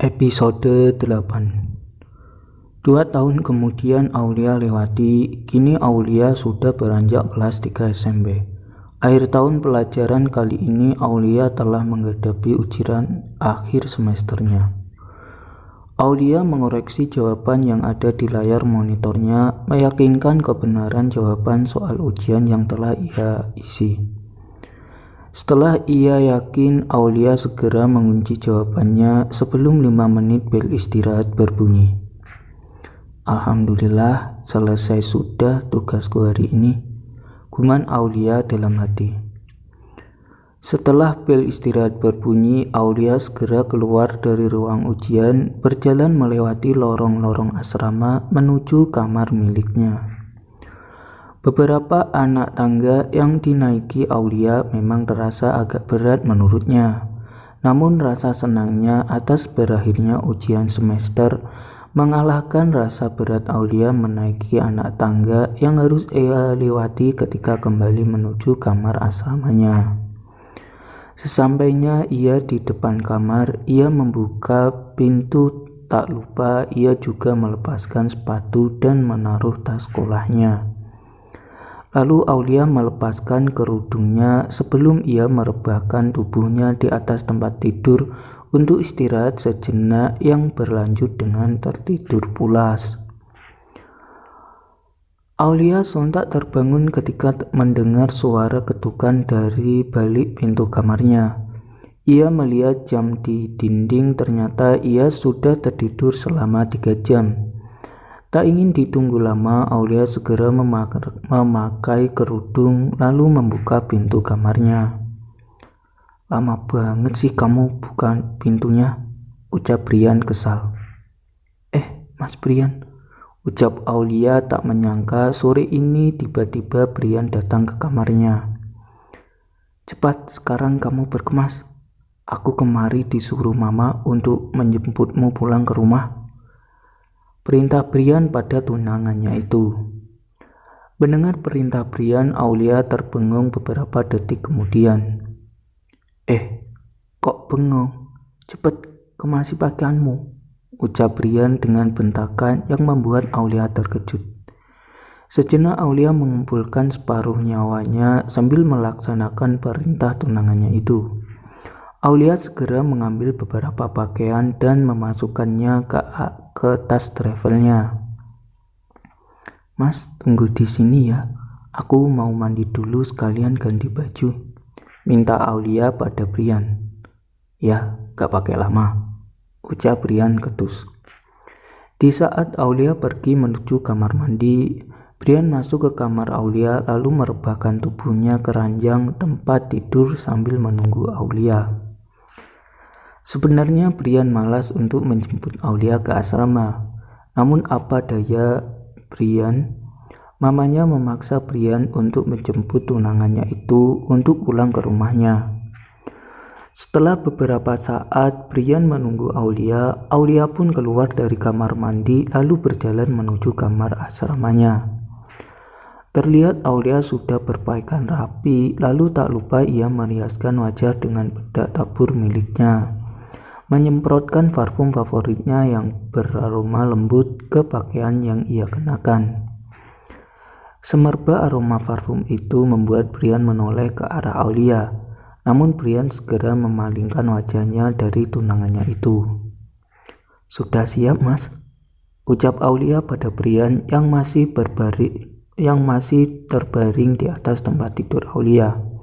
Episode 8. 2 tahun kemudian Aulia lewati. Kini Aulia sudah beranjak kelas 3 SMP. Akhir tahun pelajaran kali ini Aulia telah menghadapi ujian akhir semesternya. Aulia mengoreksi jawaban yang ada di layar monitornya, meyakinkan kebenaran jawaban soal ujian yang telah ia isi. Setelah ia yakin, Aulia segera mengunci jawabannya sebelum 5 menit bel istirahat berbunyi. Alhamdulillah, selesai sudah tugasku hari ini, gumam Aulia dalam hati. Setelah bel istirahat berbunyi, Aulia segera keluar dari ruang ujian, berjalan melewati lorong-lorong asrama menuju kamar miliknya. Beberapa anak tangga yang dinaiki Aulia memang terasa agak berat menurutnya. Namun rasa senangnya atas berakhirnya ujian semester mengalahkan rasa berat Aulia menaiki anak tangga yang harus ia lewati ketika kembali menuju kamar asramanya. Sesampainya ia di depan kamar, ia membuka pintu. Tak lupa ia juga melepaskan sepatu dan menaruh tas sekolahnya. Lalu Aulia melepaskan kerudungnya sebelum ia merebahkan tubuhnya di atas tempat tidur untuk istirahat sejenak yang berlanjut dengan tertidur pulas. Aulia sontak terbangun ketika mendengar suara ketukan dari balik pintu kamarnya. Ia melihat jam di dinding, ternyata ia sudah tertidur selama 3 jam. Tak ingin ditunggu lama, Aulia segera memakai kerudung lalu membuka pintu kamarnya. Lama banget sih kamu buka pintunya, ucap Brian kesal. Mas Brian, ucap Aulia tak menyangka sore ini tiba-tiba Brian datang ke kamarnya. Cepat sekarang kamu berkemas. Aku kemari disuruh mama untuk menjemputmu pulang ke rumah. Perintah Brian pada tunangannya itu. Mendengar perintah Brian, Aulia terbengung beberapa detik kemudian. Kok bengong? Cepat kemasi pakaianmu, ucap Brian dengan bentakan yang membuat Aulia terkejut. Sejenak Aulia mengumpulkan separuh nyawanya sambil melaksanakan perintah tunangannya itu. Aulia segera mengambil beberapa pakaian dan memasukkannya ke tas travelnya. Mas, tunggu di sini ya. Aku mau mandi dulu sekalian ganti baju, minta Aulia pada Brian. Ya, gak pakai lama, ucap Brian ketus. Di saat Aulia pergi menuju kamar mandi, Brian masuk ke kamar Aulia lalu merebahkan tubuhnya ke ranjang tempat tidur sambil menunggu Aulia. Sebenarnya Brian malas untuk menjemput Aulia ke asrama. Namun apa daya Brian, mamanya memaksa Brian untuk menjemput tunangannya itu untuk pulang ke rumahnya. Setelah beberapa saat Brian menunggu Aulia, Aulia pun keluar dari kamar mandi lalu berjalan menuju kamar asramanya. Terlihat Aulia sudah berpakaian rapi, lalu tak lupa ia meriaskan wajah dengan bedak tabur miliknya, menyemprotkan parfum favoritnya yang beraroma lembut ke pakaian yang ia kenakan. Semerbak aroma parfum itu membuat Brian menoleh ke arah Aulia, namun Brian segera memalingkan wajahnya dari tunangannya itu. Sudah siap, Mas? Ucap Aulia pada Brian yang masih terbaring di atas tempat tidur Aulia.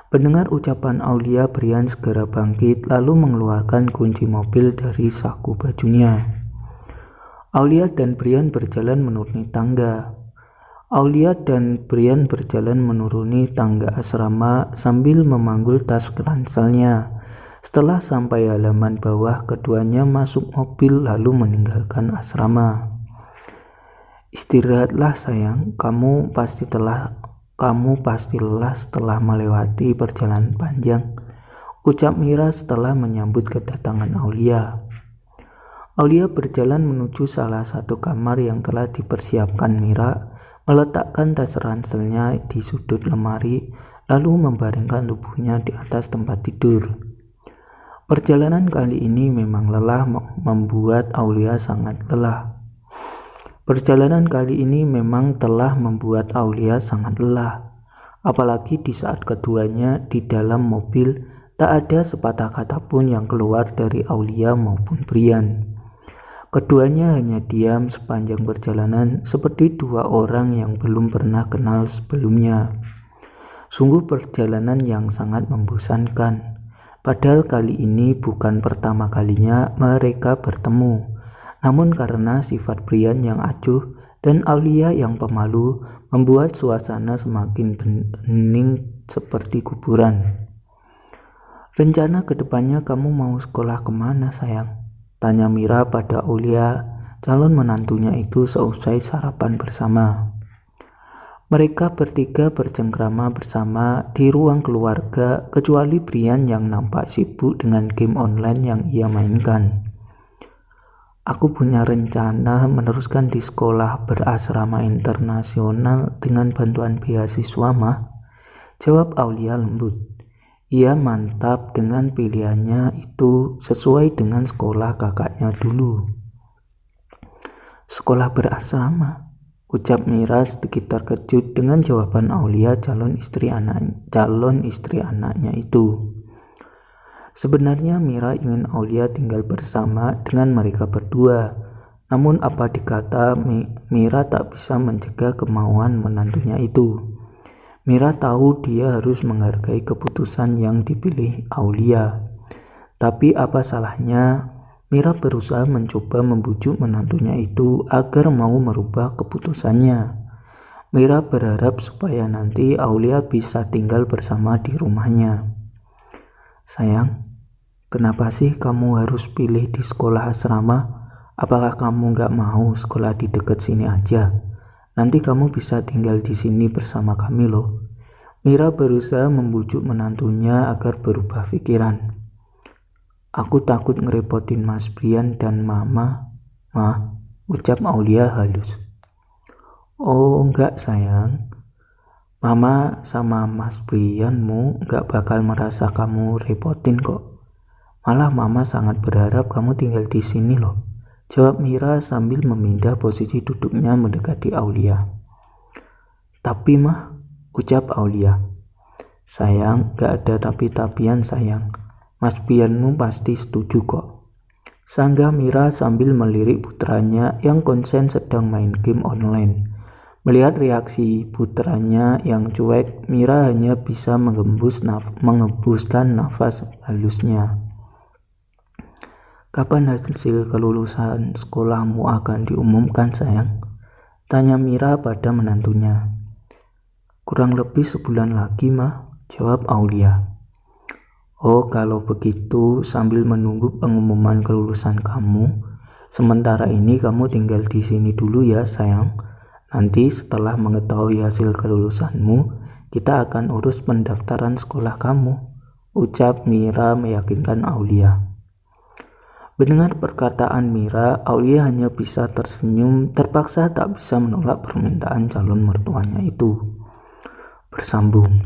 Mendengar ucapan Aulia, Brian segera bangkit lalu mengeluarkan kunci mobil dari saku bajunya. Aulia dan Brian berjalan menuruni tangga. Asrama sambil memanggul tas ranselnya. Setelah sampai halaman bawah, keduanya masuk mobil lalu meninggalkan asrama. Istirahatlah sayang, kamu pasti lelah setelah melewati perjalanan panjang, ucap Mira setelah menyambut kedatangan Aulia. Aulia berjalan menuju salah satu kamar yang telah dipersiapkan Mira, meletakkan tas ranselnya di sudut lemari, lalu membaringkan tubuhnya di atas tempat tidur. Perjalanan kali ini memang lelah, membuat Aulia sangat lelah. Perjalanan kali ini memang telah membuat Aulia sangat lelah. Apalagi di saat keduanya di dalam mobil, tak ada sepatah kata pun yang keluar dari Aulia maupun Brian. Keduanya hanya diam sepanjang perjalanan seperti dua orang yang belum pernah kenal sebelumnya. Sungguh perjalanan yang sangat membosankan. Padahal kali ini bukan pertama kalinya mereka bertemu. Namun karena sifat Brian yang acuh dan Aulia yang pemalu membuat suasana semakin hening seperti kuburan. "Rencana kedepannya kamu mau sekolah kemana, sayang?" tanya Mira pada Aulia, calon menantunya itu seusai sarapan bersama. Mereka bertiga bercengkrama bersama di ruang keluarga, kecuali Brian yang nampak sibuk dengan game online yang ia mainkan. "Aku punya rencana meneruskan di sekolah berasrama internasional dengan bantuan beasiswa, mah," jawab Aulia lembut. Ia mantap dengan pilihannya itu sesuai dengan sekolah kakaknya dulu. "Sekolah berasrama?" ucap Mira sedikit terkejut dengan jawaban Aulia, calon istri anaknya itu. Sebenarnya Mira ingin Aulia tinggal bersama dengan mereka berdua. Namun apa dikata, Mira tak bisa mencegah kemauan menantunya itu. Mira tahu dia harus menghargai keputusan yang dipilih Aulia. Tapi apa salahnya? Mira berusaha mencoba membujuk menantunya itu agar mau merubah keputusannya. Mira berharap supaya nanti Aulia bisa tinggal bersama di rumahnya. "Sayang, kenapa sih kamu harus pilih di sekolah asrama? Apakah kamu gak mau sekolah di dekat sini aja? Nanti kamu bisa tinggal di sini bersama kami loh." Mira berusaha membujuk menantunya agar berubah pikiran. "Aku takut ngerepotin Mas Brian dan Mama, Mah," ucap Aulia halus. "Oh enggak sayang, Mama sama Mas Brianmu gak bakal merasa kamu repotin kok. Malah Mama sangat berharap kamu tinggal di sini loh," jawab Mira sambil memindah posisi duduknya mendekati Aulia. "Tapi Mah," ucap Aulia. "Sayang, gak ada tapi-tapian sayang. Mas Brianmu pasti setuju kok," sanggah Mira sambil melirik putranya yang konsen sedang main game online. Melihat reaksi putranya yang cuek, Mira hanya bisa menghembuskan nafas halusnya. "Kapan hasil kelulusan sekolahmu akan diumumkan sayang?" tanya Mira pada menantunya. "Kurang lebih sebulan lagi, Mah," jawab Aulia. "Oh, kalau begitu sambil menunggu pengumuman kelulusan kamu, sementara ini kamu tinggal di sini dulu ya, sayang. Nanti setelah mengetahui hasil kelulusanmu, kita akan urus pendaftaran sekolah kamu," ucap Mira meyakinkan Aulia. Mendengar perkataan Mira, Aulia hanya bisa tersenyum, terpaksa tak bisa menolak permintaan calon mertuanya itu. Bersambung.